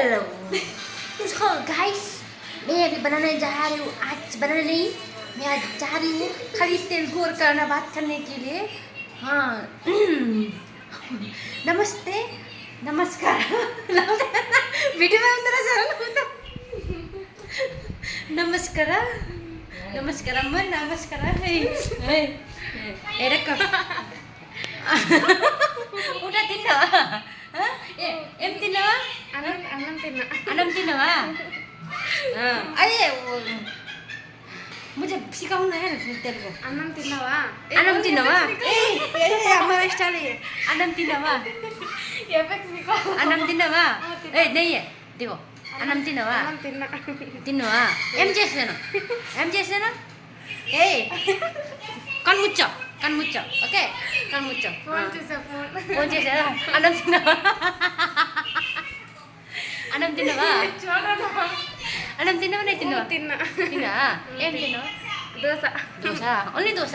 hello तो guys मैं अभी बनाने जा रही हूँ आज बनाने नहीं मैं आज जा रही हूँ खाली तेल गोर करना बात करने के लिए हाँ नमस्ते नमस्कार वीडियो में अंदर चल नमस्कार नमस्कार अम्मा नमस्कार एरक ಊಟ ತಿನ್ನವಾ ಏನ್ ತಿನ್ನವಾ अन्नम तिन्नवा अरे मुझे सिखाउन है तेरे अन्नम तिन्नवा अन्नम तिन्नवा ए अम्मा स्टाइल है अन्नम तिन्नवा अन्नम तिन्नवा ए नहीं है देखो अन्नम तिन्नवा తిన్నవా ఏం చేస్తాను ఏ కన్ముచ్చో ఓకే కన్ముచ్చో ఫోన్ చేసా అన్నం తిన్నవా అన్నం తిన్నవా నేను తిన్నా ఏం తిన్నావా దోశ ఓన్లీ దోశ